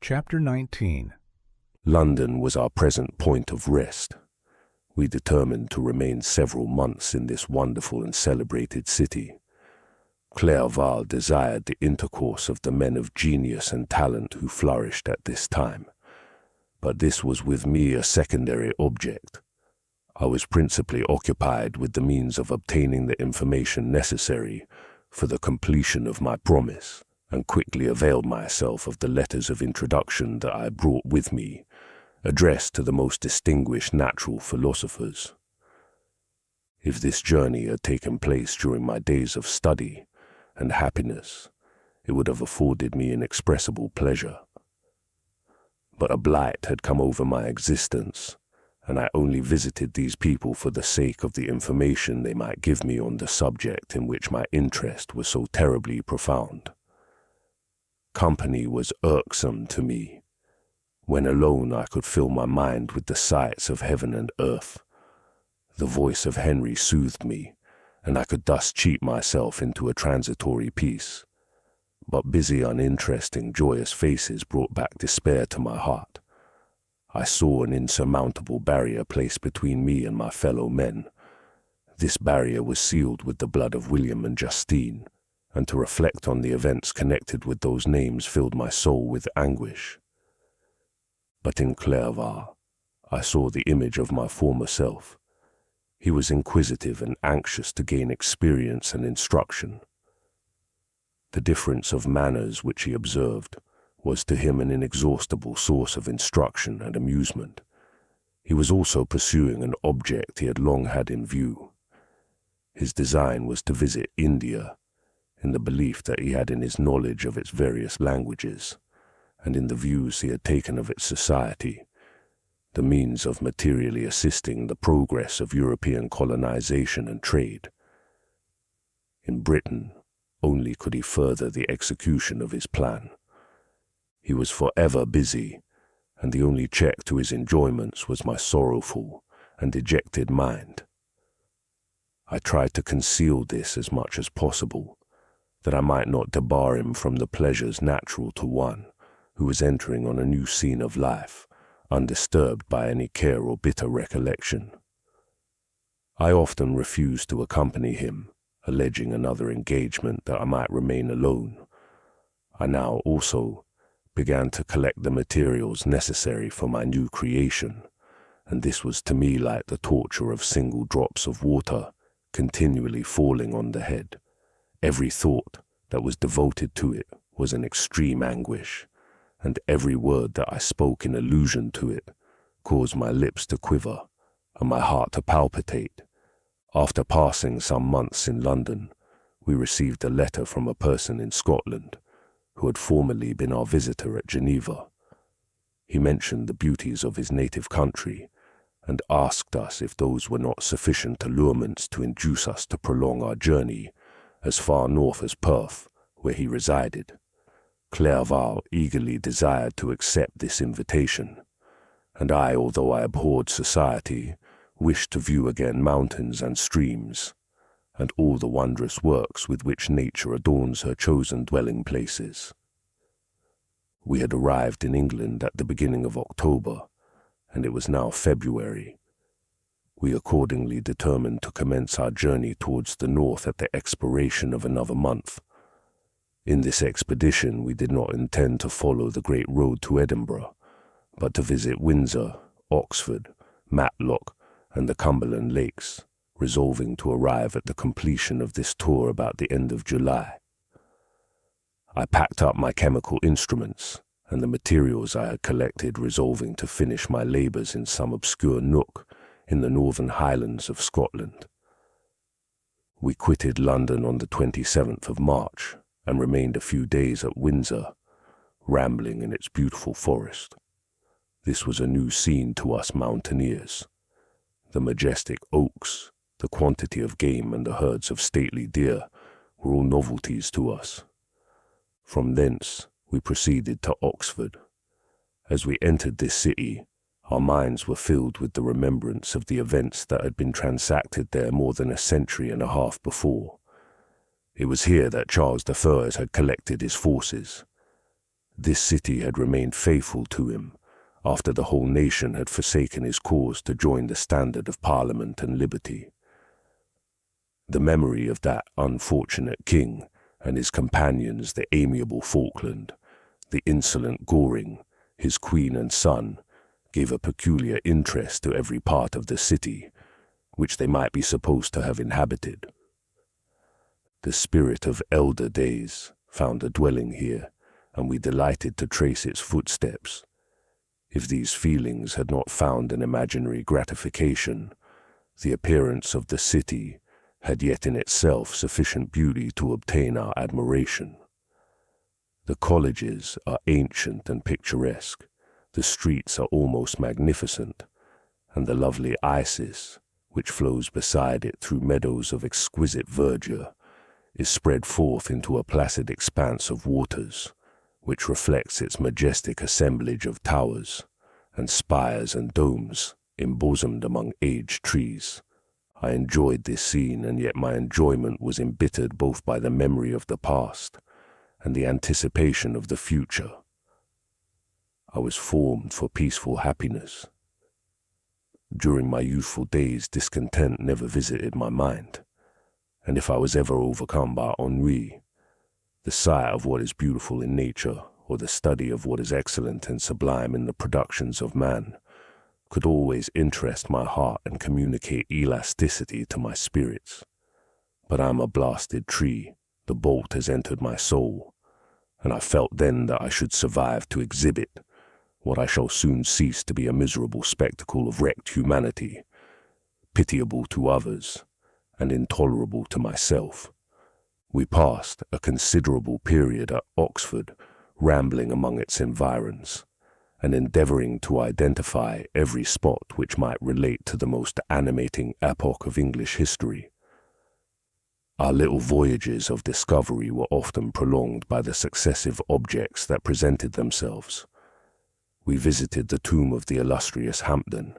Chapter 19. London was our present point of rest. We determined to remain several months in this wonderful and celebrated city. Clerval desired the intercourse of the men of genius and talent who flourished at this time. But this was with me a secondary object. I was principally occupied with the means of obtaining the information necessary for the completion of my promise, and quickly availed myself of the letters of introduction that I brought with me, addressed to the most distinguished natural philosophers. If this journey had taken place during my days of study and happiness, it would have afforded me inexpressible pleasure. But a blight had come over my existence, and I only visited these people for the sake of the information they might give me on the subject in which my interest was so terribly profound. Company was irksome to me. When alone, I could fill my mind with the sights of heaven and earth. The voice of Henry soothed me, and I could thus cheat myself into a transitory peace. But busy, uninteresting, joyous faces brought back despair to my heart. I saw an insurmountable barrier placed between me and my fellow men. This barrier was sealed with the blood of William and Justine, and to reflect on the events connected with those names filled my soul with anguish. But in Clerval, I saw the image of my former self. He was inquisitive and anxious to gain experience and instruction. The difference of manners which he observed was to him an inexhaustible source of instruction and amusement. He was also pursuing an object he had long had in view. His design was to visit India, in the belief that he had in his knowledge of its various languages, and in the views he had taken of its society, the means of materially assisting the progress of European colonization and trade. In Britain only could he further the execution of his plan. He was forever busy, and the only check to his enjoyments was my sorrowful and dejected mind. I tried to conceal this as much as possible, that I might not debar him from the pleasures natural to one who was entering on a new scene of life, undisturbed by any care or bitter recollection. I often refused to accompany him, alleging another engagement that I might remain alone. I now also began to collect the materials necessary for my new creation, and this was to me like the torture of single drops of water continually falling on the head. Every thought that was devoted to it was an extreme anguish, and every word that I spoke in allusion to it caused my lips to quiver and my heart to palpitate. After passing some months in London, we received a letter from a person in Scotland who had formerly been our visitor at Geneva. He mentioned the beauties of his native country and asked us if those were not sufficient allurements to induce us to prolong our journey as far north as Perth, where he resided. Clerval eagerly desired to accept this invitation, and I, although I abhorred society, wished to view again mountains and streams, and all the wondrous works with which nature adorns her chosen dwelling places. We had arrived in England at the beginning of October, and it was now February. We accordingly determined to commence our journey towards the north at the expiration of another month. In this expedition we did not intend to follow the great road to Edinburgh, but to visit Windsor, Oxford, Matlock, and the Cumberland Lakes, resolving to arrive at the completion of this tour about the end of July. I packed up my chemical instruments and the materials I had collected, resolving to finish my labors in some obscure nook in the northern highlands of Scotland. We quitted London on the 27th of March and remained a few days at Windsor, rambling in its beautiful forest. This was a new scene to us mountaineers. The majestic oaks, the quantity of game, and the herds of stately deer were all novelties to us. From thence we proceeded to Oxford. As we entered this city, our minds were filled with the remembrance of the events that had been transacted there more than a century and a half before. It was here that Charles I had collected his forces. This city had remained faithful to him after the whole nation had forsaken his cause to join the standard of parliament and liberty. The memory of that unfortunate king and his companions, the amiable Falkland, the insolent Goring, his queen and son, gave a peculiar interest to every part of the city, which they might be supposed to have inhabited. The spirit of elder days found a dwelling here, and we delighted to trace its footsteps. If these feelings had not found an imaginary gratification, the appearance of the city had yet in itself sufficient beauty to obtain our admiration. The colleges are ancient and picturesque, the streets are almost magnificent, and the lovely Isis, which flows beside it through meadows of exquisite verdure, is spread forth into a placid expanse of waters, which reflects its majestic assemblage of towers and spires and domes embosomed among aged trees. I enjoyed this scene, and yet my enjoyment was embittered both by the memory of the past and the anticipation of the future. I was formed for peaceful happiness. During my youthful days, discontent never visited my mind, and if I was ever overcome by ennui, the sight of what is beautiful in nature, or the study of what is excellent and sublime in the productions of man, could always interest my heart and communicate elasticity to my spirits. But I am a blasted tree, the bolt has entered my soul, and I felt then that I should survive to exhibit what I shall soon cease to be a miserable spectacle of wrecked humanity, pitiable to others, and intolerable to myself. We passed a considerable period at Oxford, rambling among its environs, and endeavoring to identify every spot which might relate to the most animating epoch of English history. Our little voyages of discovery were often prolonged by the successive objects that presented themselves. We visited the tomb of the illustrious Hampden,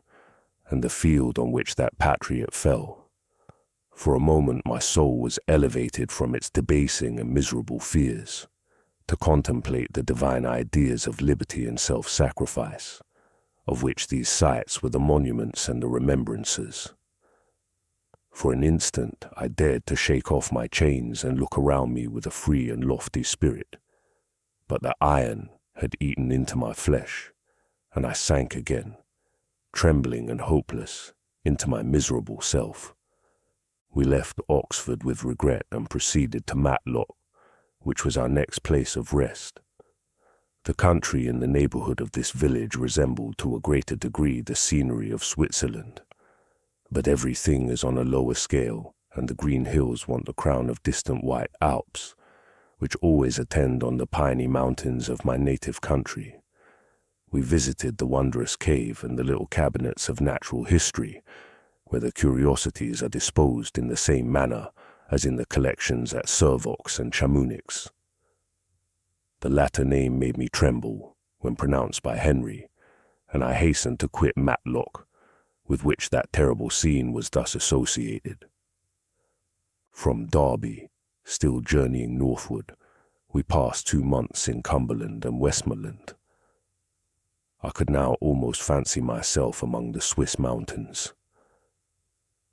and the field on which that patriot fell. For a moment my soul was elevated from its debasing and miserable fears, to contemplate the divine ideas of liberty and self-sacrifice, of which these sites were the monuments and the remembrances. For an instant I dared to shake off my chains and look around me with a free and lofty spirit, but the iron had eaten into my flesh, and I sank again, trembling and hopeless, into my miserable self. We left Oxford with regret and proceeded to Matlock, which was our next place of rest. The country in the neighborhood of this village resembled to a greater degree the scenery of Switzerland, but everything is on a lower scale, and the green hills want the crown of distant white Alps, which always attend on the piney mountains of my native country. We visited the wondrous cave and the little cabinets of natural history, where the curiosities are disposed in the same manner as in the collections at Servox and Chamonix. The latter name made me tremble when pronounced by Henry, and I hastened to quit Matlock, with which that terrible scene was thus associated. From Derby, still journeying northward, we passed 2 months in Cumberland and Westmoreland. I could now almost fancy myself among the Swiss mountains.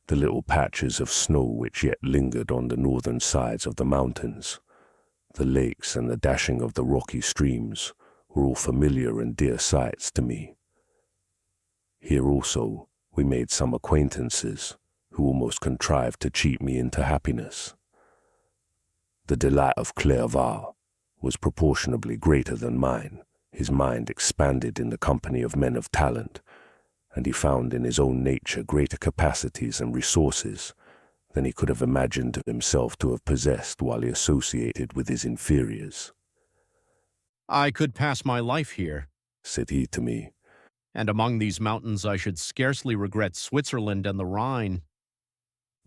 The little patches of snow which yet lingered on the northern sides of the mountains, the lakes and the dashing of the rocky streams were all familiar and dear sights to me. Here also we made some acquaintances who almost contrived to cheat me into happiness. The delight of Clerval was proportionably greater than mine. His mind expanded in the company of men of talent, and he found in his own nature greater capacities and resources than he could have imagined himself to have possessed while he associated with his inferiors. "I could pass my life here," said he to me, "and among these mountains I should scarcely regret Switzerland and the Rhine."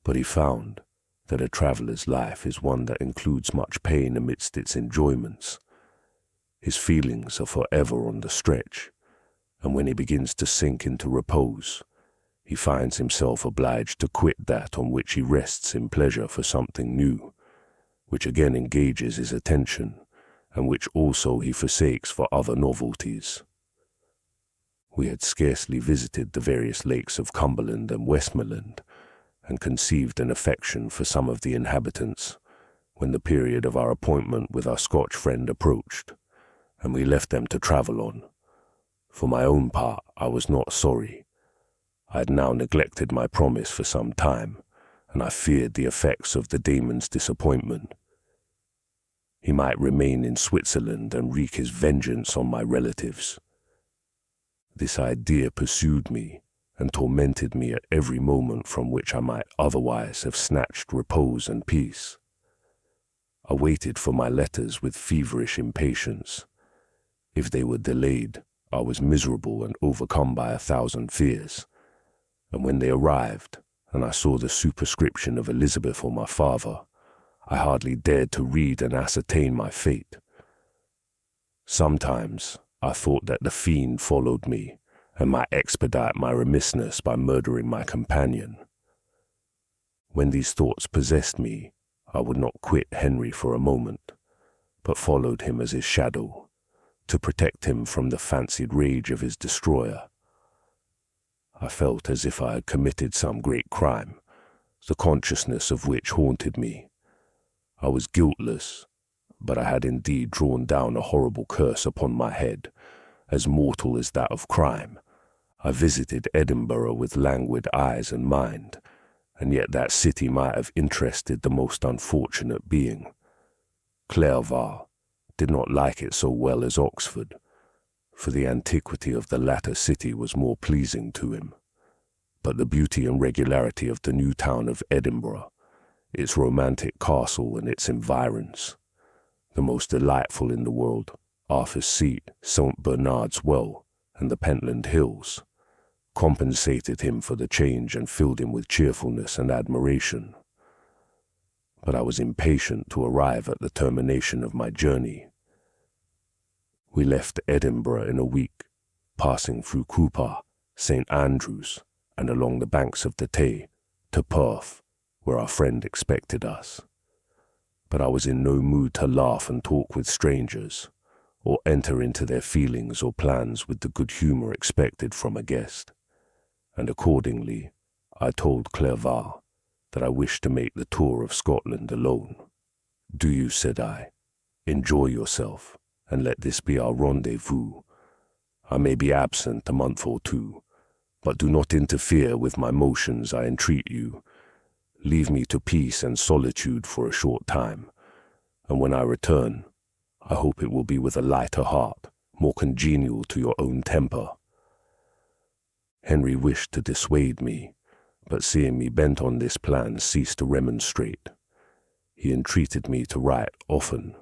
but he found that a traveller's life is one that includes much pain amidst its enjoyments. His feelings are forever on the stretch, and when he begins to sink into repose, he finds himself obliged to quit that on which he rests in pleasure for something new, which again engages his attention and which also he forsakes for other novelties. We had scarcely visited the various lakes of Cumberland and Westmoreland, and conceived an affection for some of the inhabitants, when the period of our appointment with our Scotch friend approached, and we left them to travel on. For my own part, I was not sorry. I had now neglected my promise for some time, and I feared the effects of the daemon's disappointment. He might remain in Switzerland and wreak his vengeance on my relatives. This idea pursued me and tormented me at every moment from which I might otherwise have snatched repose and peace. I waited for my letters with feverish impatience. If they were delayed, I was miserable and overcome by 1,000 fears. And when they arrived, and I saw the superscription of Elizabeth or my father, I hardly dared to read and ascertain my fate. Sometimes I thought that the fiend followed me and might expedite my remissness by murdering my companion. When these thoughts possessed me, I would not quit Henry for a moment, but followed him as his shadow, to protect him from the fancied rage of his destroyer. I felt as if I had committed some great crime, the consciousness of which haunted me. I was guiltless, but I had indeed drawn down a horrible curse upon my head, as mortal as that of crime. I visited Edinburgh with languid eyes and mind, and yet that city might have interested the most unfortunate being. Clerval did not like it so well as Oxford, for the antiquity of the latter city was more pleasing to him. But the beauty and regularity of the new town of Edinburgh, its romantic castle and its environs, the most delightful in the world, Arthur's Seat, St. Bernard's Well, and the Pentland Hills, compensated him for the change and filled him with cheerfulness and admiration. But I was impatient to arrive at the termination of my journey. We left Edinburgh in a week, passing through Cooper, St. Andrews, and along the banks of the Tay, to Perth, where our friend expected us. But I was in no mood to laugh and talk with strangers, or enter into their feelings or plans with the good humour expected from a guest, and accordingly I told Clerval that I wished to make the tour of Scotland alone. "Do you," said I, "enjoy yourself, and let this be our rendezvous. I may be absent a month or two, but do not interfere with my motions, I entreat you. Leave me to peace and solitude for a short time, and when I return, I hope it will be with a lighter heart, more congenial to your own temper." Henry wished to dissuade me, but seeing me bent on this plan ceased to remonstrate. He entreated me to write often.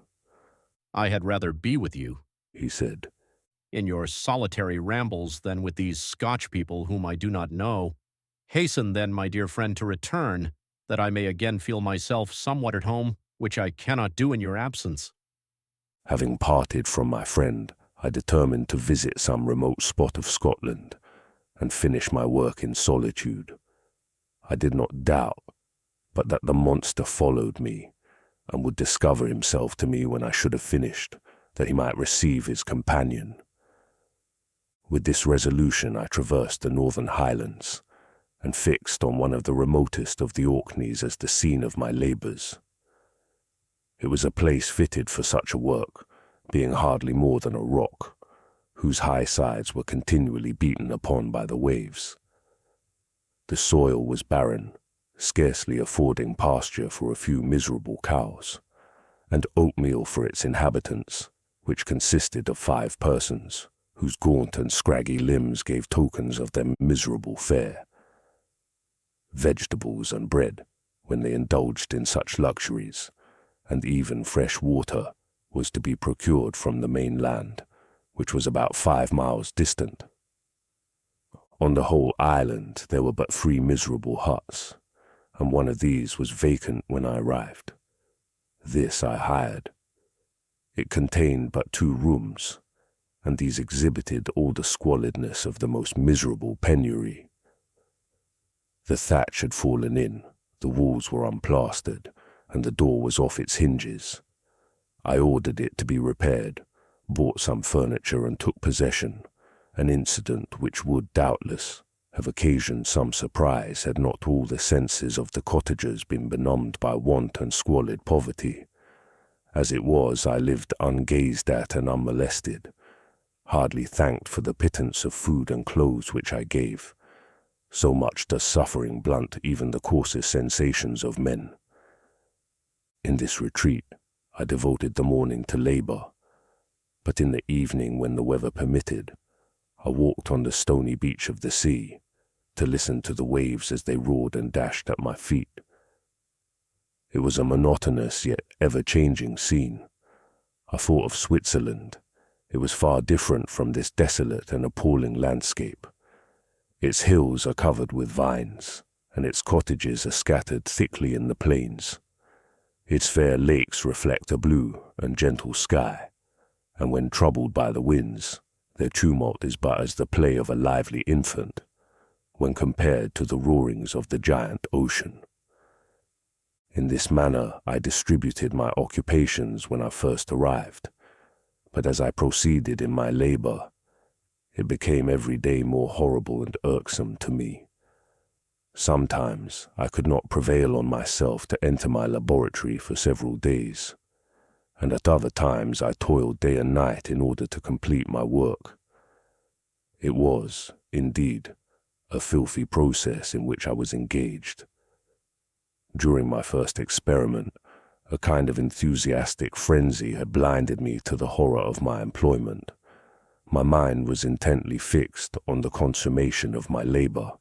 I had rather be with you, He said, in your solitary rambles than with these Scotch people whom I do not know. Hasten then, my dear friend, to return, that I may again feel myself somewhat at home, which I cannot do in your absence. Having parted from my friend, I determined to visit some remote spot of Scotland and finish my work in solitude. I did not doubt but that the monster followed me and would discover himself to me when I should have finished, that he might receive his companion. With this resolution I traversed the northern highlands and fixed on one of the remotest of the Orkneys as the scene of my labours. It was a place fitted for such a work, being hardly more than a rock, whose high sides were continually beaten upon by the waves. The soil was barren, scarcely affording pasture for a few miserable cows, and oatmeal for its inhabitants, which consisted of 5 persons, whose gaunt and scraggy limbs gave tokens of their miserable fare. Vegetables and bread, when they indulged in such luxuries, and even fresh water, was to be procured from the mainland, which was about 5 miles distant. On the whole island there were but 3 miserable huts, and one of these was vacant when I arrived. This I hired. It contained but 2 rooms, and these exhibited all the squalidness of the most miserable penury. The thatch had fallen in, the walls were unplastered, and the door was off its hinges. I ordered it to be repaired, bought some furniture and took possession, an incident which would doubtless have occasioned some surprise had not all the senses of the cottagers been benumbed by want and squalid poverty. As it was, I lived ungazed at and unmolested, hardly thanked for the pittance of food and clothes which I gave. So much does suffering blunt even the coarsest sensations of men. In this retreat, I devoted the morning to labor, but in the evening, when the weather permitted, I walked on the stony beach of the sea to listen to the waves as they roared and dashed at my feet. It was a monotonous yet ever-changing scene. I thought of Switzerland. It was far different from this desolate and appalling landscape. Its hills are covered with vines, and its cottages are scattered thickly in the plains. Its fair lakes reflect a blue and gentle sky, and when troubled by the winds, their tumult is but as the play of a lively infant, when compared to the roarings of the giant ocean. In this manner I distributed my occupations when I first arrived, but as I proceeded in my labor, it became every day more horrible and irksome to me. Sometimes I could not prevail on myself to enter my laboratory for several days, and at other times I toiled day and night in order to complete my work. It was, indeed, a filthy process in which I was engaged. During my first experiment, a kind of enthusiastic frenzy had blinded me to the horror of my employment. My mind was intently fixed on the consummation of my labor,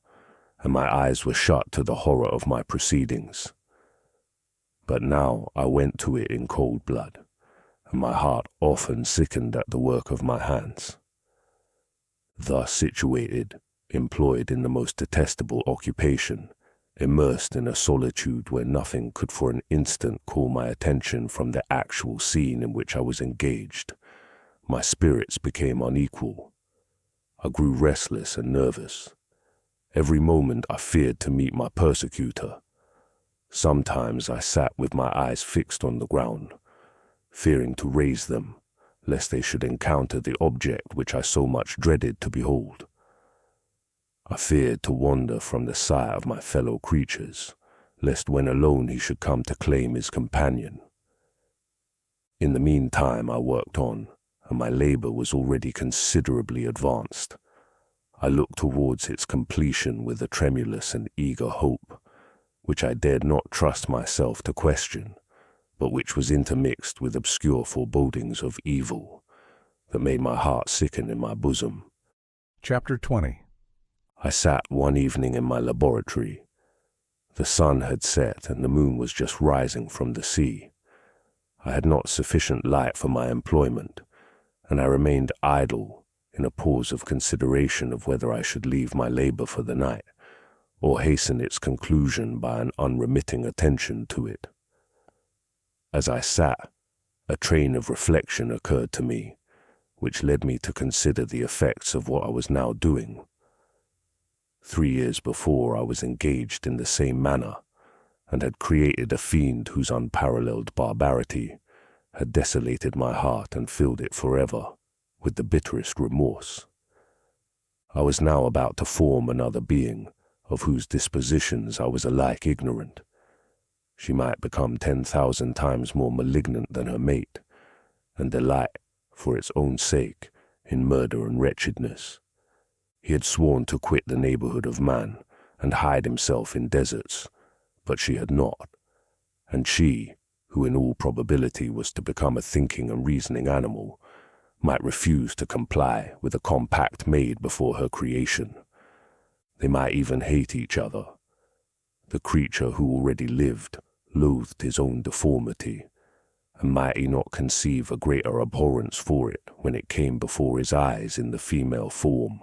and my eyes were shut to the horror of my proceedings. But now I went to it in cold blood, and my heart often sickened at the work of my hands. Thus situated, employed in the most detestable occupation, immersed in a solitude where nothing could for an instant call my attention from the actual scene in which I was engaged, my spirits became unequal. I grew restless and nervous. Every moment I feared to meet my persecutor. Sometimes I sat with my eyes fixed on the ground, fearing to raise them, lest they should encounter the object which I so much dreaded to behold. I feared to wander from the sight of my fellow creatures, lest when alone he should come to claim his companion. In the meantime I worked on, and my labor was already considerably advanced. I looked towards its completion with a tremulous and eager hope, which I dared not trust myself to question, but which was intermixed with obscure forebodings of evil that made my heart sicken in my bosom. Chapter 20. I sat one evening in my laboratory. The sun had set and the moon was just rising from the sea. I had not sufficient light for my employment, and I remained idle in a pause of consideration of whether I should leave my labor for the night, or hasten its conclusion by an unremitting attention to it. As I sat, a train of reflection occurred to me, which led me to consider the effects of what I was now doing. 3 years before I was engaged in the same manner, and had created a fiend whose unparalleled barbarity had desolated my heart and filled it forever with the bitterest remorse. I was now about to form another being, of whose dispositions I was alike ignorant. She might become 10,000 times more malignant than her mate, and delight, for its own sake, in murder and wretchedness. He had sworn to quit the neighborhood of man and hide himself in deserts, but she had not, and she, who in all probability was to become a thinking and reasoning animal, might refuse to comply with a compact made before her creation. They might even hate each other. The creature who already lived loathed his own deformity, and might he not conceive a greater abhorrence for it when it came before his eyes in the female form?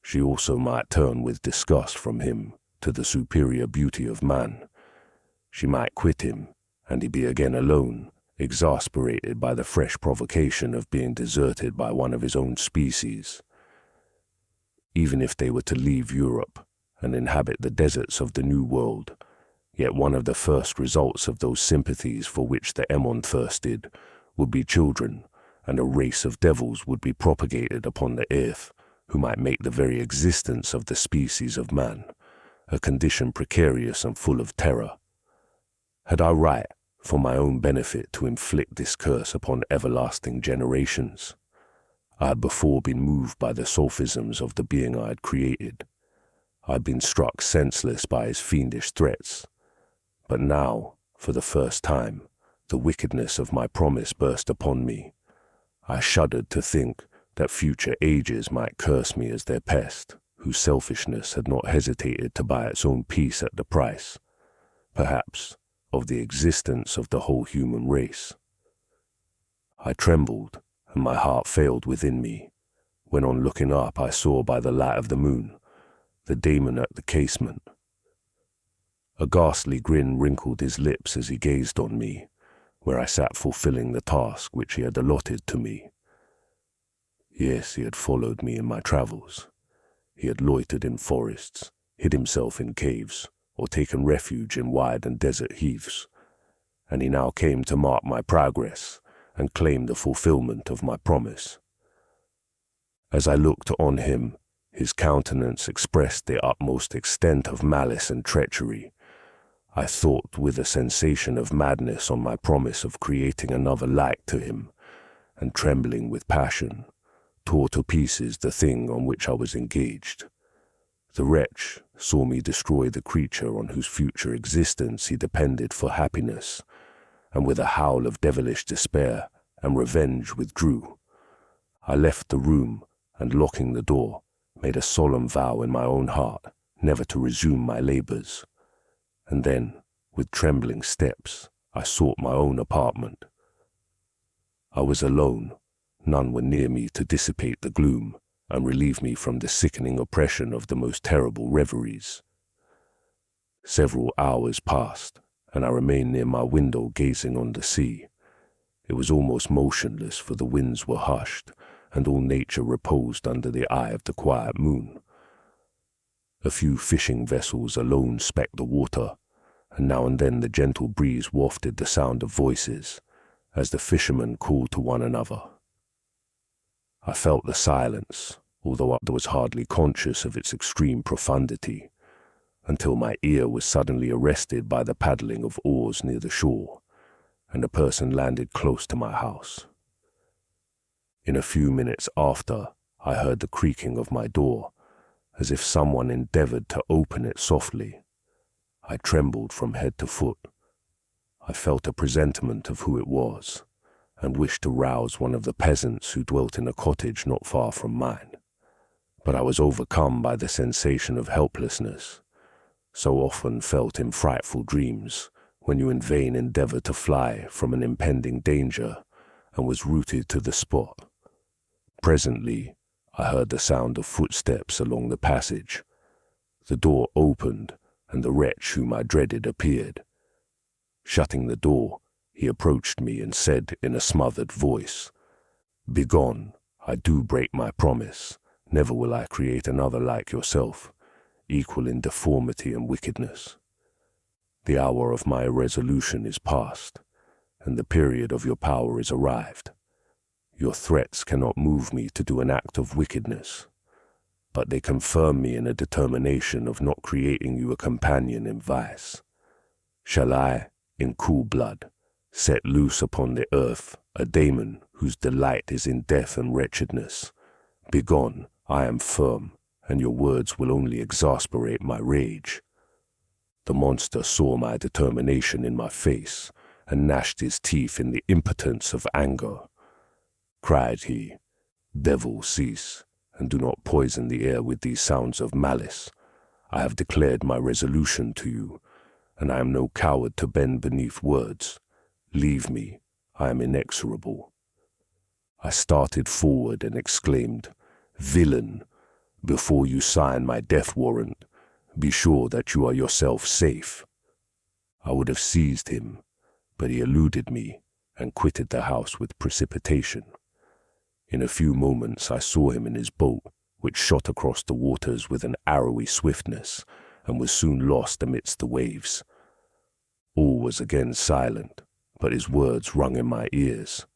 She also might turn with disgust from him to the superior beauty of man. She might quit him, and he be again alone, exasperated by the fresh provocation of being deserted by one of his own species. Even if they were to leave Europe and inhabit the deserts of the New World, yet one of the first results of those sympathies for which the Emon thirsted would be children, and a race of devils would be propagated upon the earth, who might make the very existence of the species of man a condition precarious and full of terror. Had I right, for my own benefit, to inflict this curse upon everlasting generations? I had before been moved by the sophisms of the being I had created. I had been struck senseless by his fiendish threats. But now, for the first time, the wickedness of my promise burst upon me. I shuddered to think that future ages might curse me as their pest, whose selfishness had not hesitated to buy its own peace at the price, perhaps, of the existence of the whole human race. I trembled, and my heart failed within me, when on looking up I saw by the light of the moon the daemon at the casement. A ghastly grin wrinkled his lips as he gazed on me, where I sat fulfilling the task which he had allotted to me. Yes, he had followed me in my travels. He had loitered in forests, hid himself in caves, or taken refuge in wide and desert heaths, and he now came to mark my progress and claim the fulfillment of my promise. As I looked on him, his countenance expressed the utmost extent of malice and treachery. I thought with a sensation of madness on my promise of creating another like to him, and trembling with passion, tore to pieces the thing on which I was engaged. The wretch saw me destroy the creature on whose future existence he depended for happiness, and with a howl of devilish despair and revenge withdrew. I left the room, and locking the door, made a solemn vow in my own heart never to resume my labors. And then, with trembling steps, I sought my own apartment. I was alone. None were near me to dissipate the gloom and relieve me from the sickening oppression of the most terrible reveries. Several hours passed, and I remained near my window gazing on the sea. It was almost motionless, for the winds were hushed, and all nature reposed under the eye of the quiet moon. A few fishing vessels alone specked the water, and now and then the gentle breeze wafted the sound of voices, as the fishermen called to one another. I felt the silence, although I was hardly conscious of its extreme profundity, until my ear was suddenly arrested by the paddling of oars near the shore, and a person landed close to my house. In a few minutes after, I heard the creaking of my door, as if someone endeavored to open it softly. I trembled from head to foot. I felt a presentiment of who it was, and wished to rouse one of the peasants who dwelt in a cottage not far from mine. But I was overcome by the sensation of helplessness, so often felt in frightful dreams, when you in vain endeavor to fly from an impending danger, and was rooted to the spot. Presently, I heard the sound of footsteps along the passage. The door opened, and the wretch whom I dreaded appeared. Shutting the door, he approached me and said in a smothered voice, "Begone, I do break my promise. Never will I create another like yourself, equal in deformity and wickedness. The hour of my resolution is past, and the period of your power is arrived. Your threats cannot move me to do an act of wickedness, but they confirm me in a determination of not creating you a companion in vice. Shall I, in cool blood, set loose upon the earth a daemon whose delight is in death and wretchedness? Begone, I am firm, and your words will only exasperate my rage." The monster saw my determination in my face, and gnashed his teeth in the impotence of anger. Cried he, "Devil, cease, and do not poison the air with these sounds of malice. I have declared my resolution to you, and I am no coward to bend beneath words. Leave me, I am inexorable." I started forward and exclaimed, "Villain, before you sign my death warrant, be sure that you are yourself safe." I would have seized him, but he eluded me and quitted the house with precipitation. In a few moments I saw him in his boat, which shot across the waters with an arrowy swiftness, and was soon lost amidst the waves. All was again silent, but his words rung in my ears.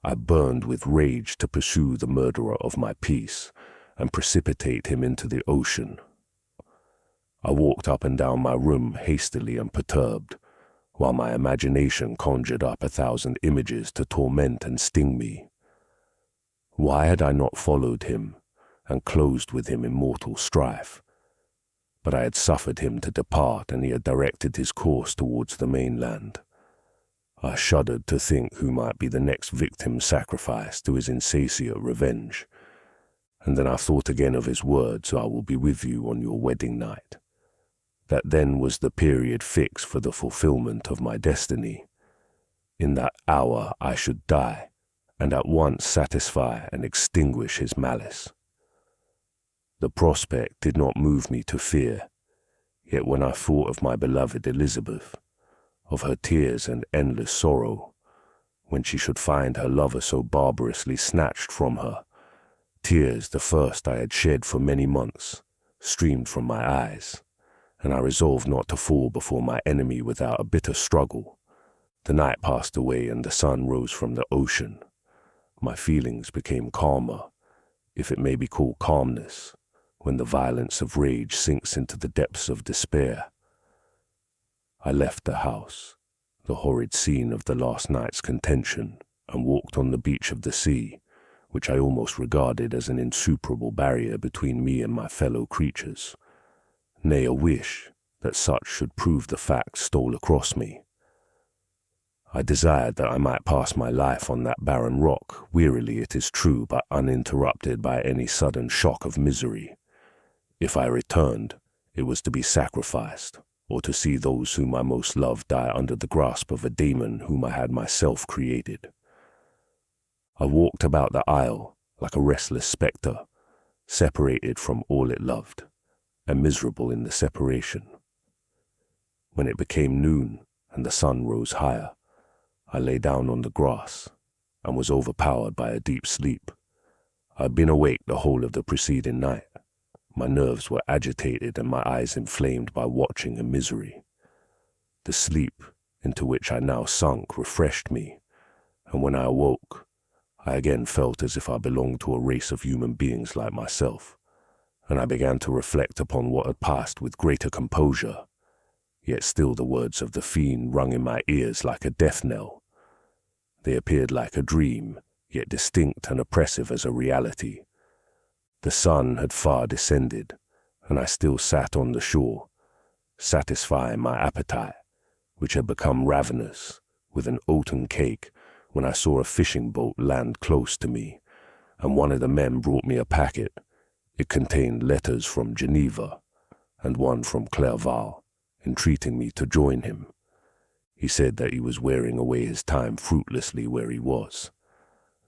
I burned with rage to pursue the murderer of my peace and precipitate him into the ocean. I walked up and down my room hastily and perturbed, while my imagination conjured up 1,000 images to torment and sting me. Why had I not followed him and closed with him in mortal strife? But I had suffered him to depart, and he had directed his course towards the mainland. I shuddered to think who might be the next victim sacrificed to his insatiate revenge. And then I thought again of his words, "I will be with you on your wedding night." That then was the period fixed for the fulfillment of my destiny. In that hour I should die, and at once satisfy and extinguish his malice. The prospect did not move me to fear, yet when I thought of my beloved Elizabeth, of her tears and endless sorrow, when she should find her lover so barbarously snatched from her, tears, the first I had shed for many months, streamed from my eyes, and I resolved not to fall before my enemy without a bitter struggle. The night passed away and the sun rose from the ocean. My feelings became calmer, if it may be called calmness, when the violence of rage sinks into the depths of despair. I left the house, the horrid scene of the last night's contention, and walked on the beach of the sea, which I almost regarded as an insuperable barrier between me and my fellow creatures. Nay, a wish that such should prove the fact stole across me. I desired that I might pass my life on that barren rock, wearily it is true, but uninterrupted by any sudden shock of misery. If I returned, it was to be sacrificed, or to see those whom I most loved die under the grasp of a demon whom I had myself created. I walked about the isle like a restless spectre, separated from all it loved, and miserable in the separation. When it became noon and the sun rose higher, I lay down on the grass and was overpowered by a deep sleep. I had been awake the whole of the preceding night. My nerves were agitated and my eyes inflamed by watching and misery. The sleep into which I now sunk refreshed me, and when I awoke, I again felt as if I belonged to a race of human beings like myself, and I began to reflect upon what had passed with greater composure. Yet still the words of the fiend rung in my ears like a death knell. They appeared like a dream, yet distinct and oppressive as a reality. The sun had far descended, and I still sat on the shore, satisfying my appetite, which had become ravenous, with an oaten cake, when I saw a fishing boat land close to me, and one of the men brought me a packet. It contained letters from Geneva, and one from Clerval, entreating me to join him. He said that he was wearing away his time fruitlessly where he was,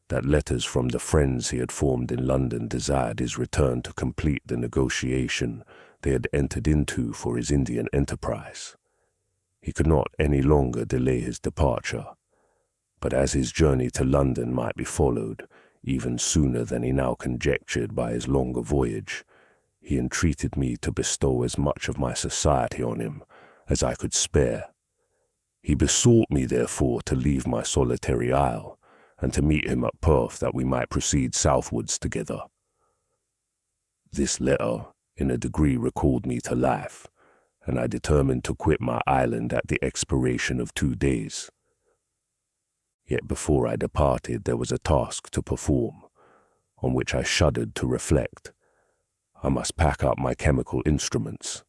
that letters from the friends he had formed in London desired his return to complete the negotiation they had entered into for his Indian enterprise. He could not any longer delay his departure, but as his journey to London might be followed even sooner than he now conjectured by his longer voyage, he entreated me to bestow as much of my society on him as I could spare. He besought me, therefore, to leave my solitary isle, and to meet him at Perth that we might proceed southwards together. This letter, in a degree, recalled me to life, and I determined to quit my island at the expiration of 2 days. Yet before I departed there was a task to perform, on which I shuddered to reflect. I must pack up my chemical instruments,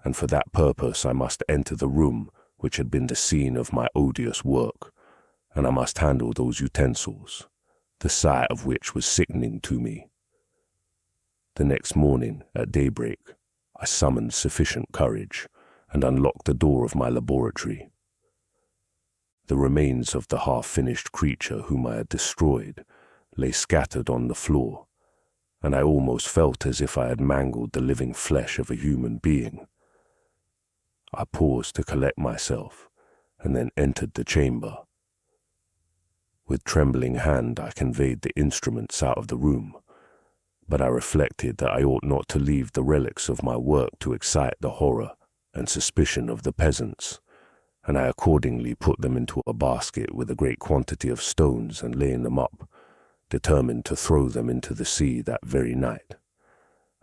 and for that purpose I must enter the room which had been the scene of my odious work, and I must handle those utensils, the sight of which was sickening to me. The next morning, at daybreak, I summoned sufficient courage and unlocked the door of my laboratory. The remains of the half-finished creature whom I had destroyed lay scattered on the floor, and I almost felt as if I had mangled the living flesh of a human being. I paused to collect myself, and then entered the chamber. With trembling hand I conveyed the instruments out of the room, but I reflected that I ought not to leave the relics of my work to excite the horror and suspicion of the peasants, and I accordingly put them into a basket with a great quantity of stones and laying them up, determined to throw them into the sea that very night.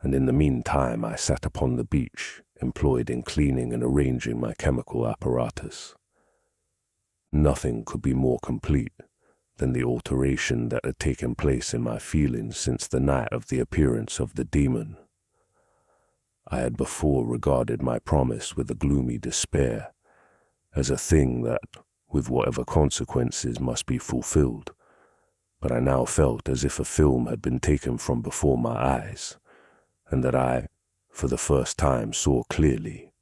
And in the meantime I sat upon the beach, employed in cleaning and arranging my chemical apparatus. Nothing could be more complete than the alteration that had taken place in my feelings since the night of the appearance of the demon. I had before regarded my promise with a gloomy despair, as a thing that, with whatever consequences, must be fulfilled, but I now felt as if a film had been taken from before my eyes, and that I, for the first time, saw clearly.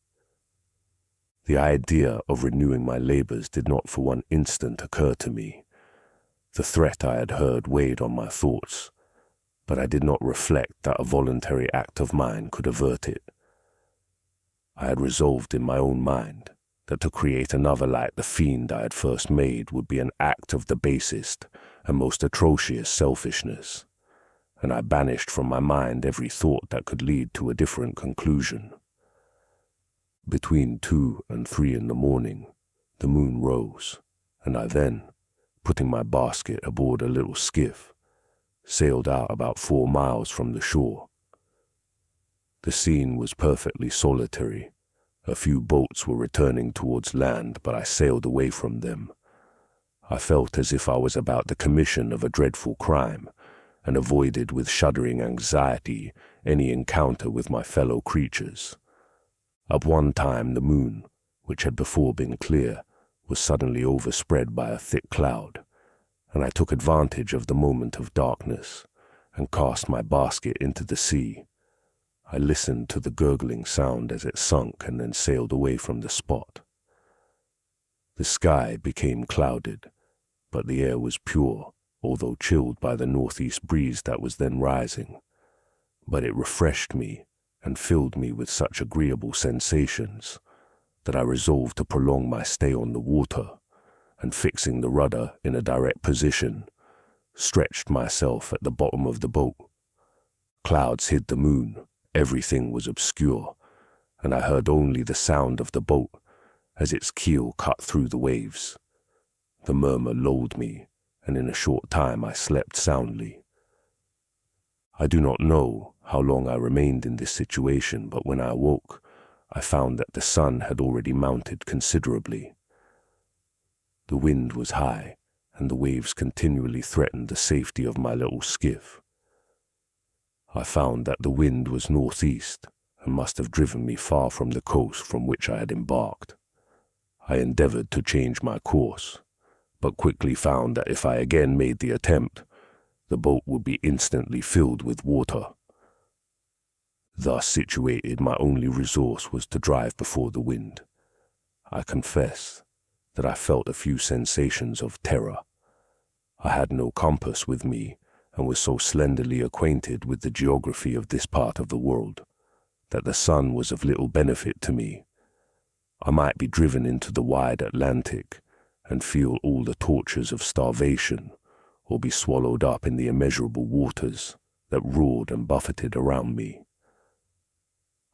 The idea of renewing my labors did not for one instant occur to me. The threat I had heard weighed on my thoughts, but I did not reflect that a voluntary act of mine could avert it. I had resolved in my own mind that to create another like the fiend I had first made would be an act of the basest and most atrocious selfishness, and I banished from my mind every thought that could lead to a different conclusion. Between 2 and 3 in the morning, the moon rose, and I then, putting my basket aboard a little skiff, sailed out about 4 miles from the shore. The scene was perfectly solitary. A few boats were returning towards land, but I sailed away from them. I felt as if I was about the commission of a dreadful crime, and avoided with shuddering anxiety any encounter with my fellow creatures. At one time the moon, which had before been clear, was suddenly overspread by a thick cloud, and I took advantage of the moment of darkness, and cast my basket into the sea. I listened to the gurgling sound as it sunk and then sailed away from the spot. The sky became clouded, but the air was pure, although chilled by the northeast breeze that was then rising. But it refreshed me and filled me with such agreeable sensations that I resolved to prolong my stay on the water, and fixing the rudder in a direct position, stretched myself at the bottom of the boat. Clouds hid the moon, everything was obscure, and I heard only the sound of the boat as its keel cut through the waves. The murmur lulled me, and in a short time I slept soundly. I do not know how long I remained in this situation, but when I awoke, I found that the sun had already mounted considerably. The wind was high, and the waves continually threatened the safety of my little skiff. I found that the wind was northeast, and must have driven me far from the coast from which I had embarked. I endeavored to change my course, but quickly found that if I again made the attempt, the boat would be instantly filled with water. Thus situated, my only resource was to drive before the wind. I confess that I felt a few sensations of terror. I had no compass with me, and was so slenderly acquainted with the geography of this part of the world that the sun was of little benefit to me. I might be driven into the wide Atlantic and feel all the tortures of starvation, or be swallowed up in the immeasurable waters that roared and buffeted around me.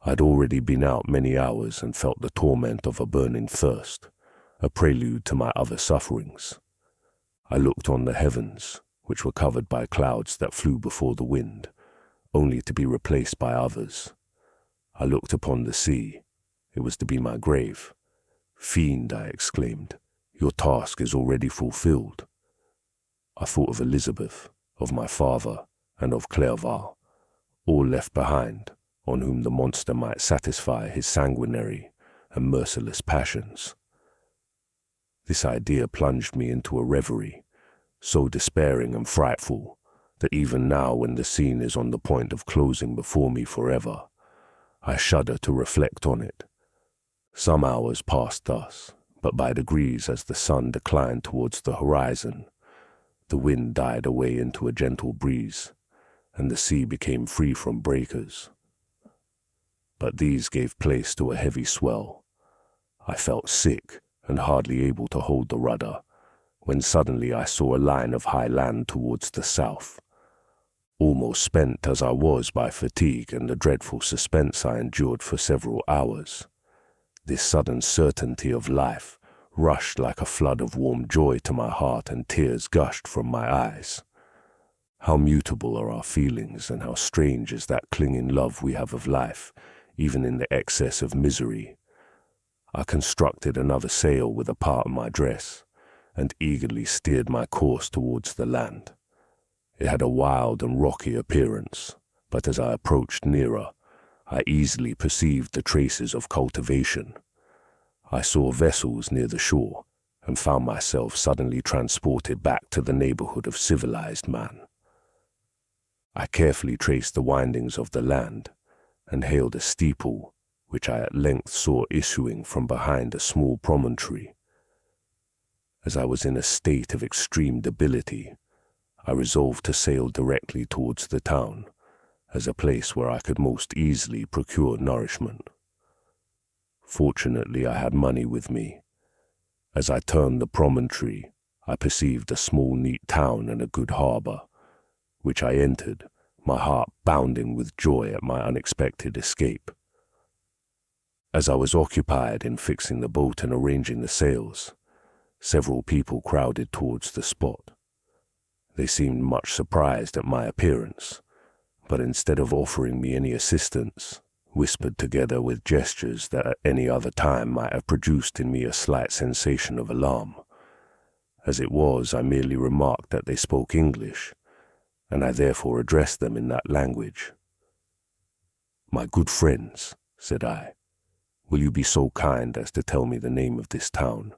I'd already been out many hours and felt the torment of a burning thirst, a prelude to my other sufferings. I looked on the heavens, which were covered by clouds that flew before the wind, only to be replaced by others. I looked upon the sea. It was to be my grave. "Fiend," I exclaimed, "your task is already fulfilled." I thought of Elizabeth, of my father, and of Clerval, all left behind, on whom the monster might satisfy his sanguinary and merciless passions. This idea plunged me into a reverie, so despairing and frightful that even now, when the scene is on the point of closing before me forever, I shudder to reflect on it. Some hours passed thus, but by degrees, as the sun declined towards the horizon, the wind died away into a gentle breeze, and the sea became free from breakers. But these gave place to a heavy swell. I felt sick and hardly able to hold the rudder, when suddenly I saw a line of high land towards the south. Almost spent as I was by fatigue and the dreadful suspense I endured for several hours, this sudden certainty of life rushed like a flood of warm joy to my heart and tears gushed from my eyes. How mutable are our feelings, and how strange is that clinging love we have of life, even in the excess of misery. I constructed another sail with a part of my dress, and eagerly steered my course towards the land. It had a wild and rocky appearance, but as I approached nearer, I easily perceived the traces of cultivation. I saw vessels near the shore, and found myself suddenly transported back to the neighborhood of civilized man. I carefully traced the windings of the land, and hailed a steeple, which I at length saw issuing from behind a small promontory. As I was in a state of extreme debility, I resolved to sail directly towards the town, as a place where I could most easily procure nourishment. Fortunately, I had money with me. As I turned the promontory, I perceived a small, neat town and a good harbor, which I entered, my heart bounding with joy at my unexpected escape. As I was occupied in fixing the boat and arranging the sails, several people crowded towards the spot. They seemed much surprised at my appearance, but instead of offering me any assistance, whispered together with gestures that at any other time might have produced in me a slight sensation of alarm. As it was, I merely remarked that they spoke English, and I therefore addressed them in that language. "My good friends," said I, "will you be so kind as to tell me the name of this town,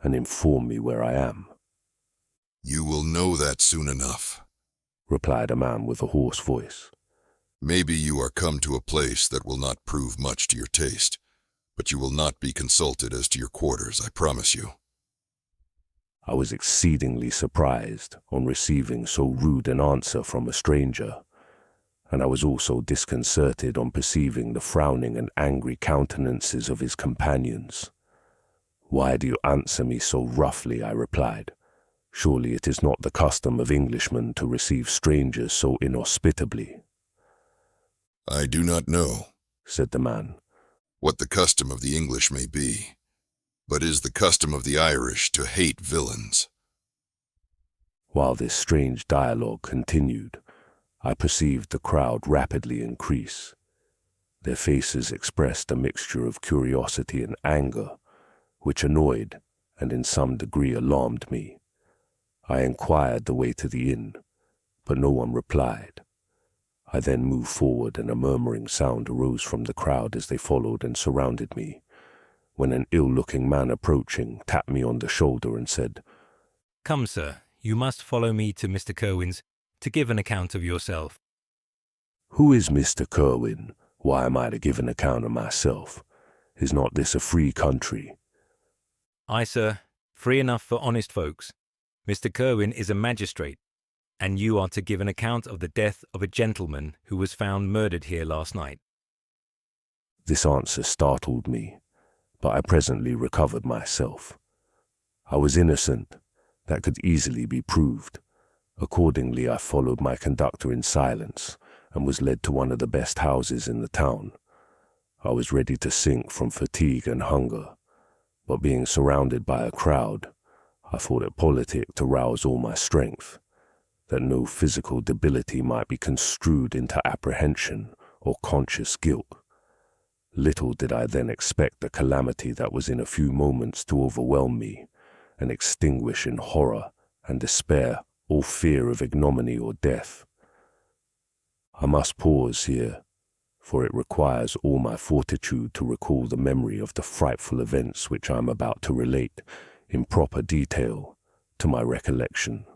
and inform me where I am?" "You will know that soon enough," replied a man with a hoarse voice. "Maybe you are come to a place that will not prove much to your taste, but you will not be consulted as to your quarters, I promise you." I was exceedingly surprised on receiving so rude an answer from a stranger, and I was also disconcerted on perceiving the frowning and angry countenances of his companions. "Why do you answer me so roughly?" I replied. "Surely it is not the custom of Englishmen to receive strangers so inhospitably." "I do not know," said the man, "what the custom of the English may be, but is the custom of the Irish to hate villains." While this strange dialogue continued, I perceived the crowd rapidly increase. Their faces expressed a mixture of curiosity and anger, which annoyed and in some degree alarmed me. I inquired the way to the inn, but no one replied. I then moved forward, and a murmuring sound arose from the crowd as they followed and surrounded me, when an ill-looking man approaching tapped me on the shoulder and said, "Come, sir, you must follow me to Mr. Kerwin's to give an account of yourself." "Who is Mr. Kerwin? Why am I to give an account of myself? Is not this a free country?" "Aye, sir, free enough for honest folks. Mr. Kerwin is a magistrate, and you are to give an account of the death of a gentleman who was found murdered here last night." This answer startled me, but I presently recovered myself. I was innocent. That could easily be proved. Accordingly, I followed my conductor in silence and was led to one of the best houses in the town. I was ready to sink from fatigue and hunger, but being surrounded by a crowd, I thought it politic to rouse all my strength, that no physical debility might be construed into apprehension or conscious guilt. Little did I then expect the calamity that was in a few moments to overwhelm me and extinguish in horror and despair all fear of ignominy or death. I must pause here, for it requires all my fortitude to recall the memory of the frightful events which I am about to relate in proper detail to my recollection.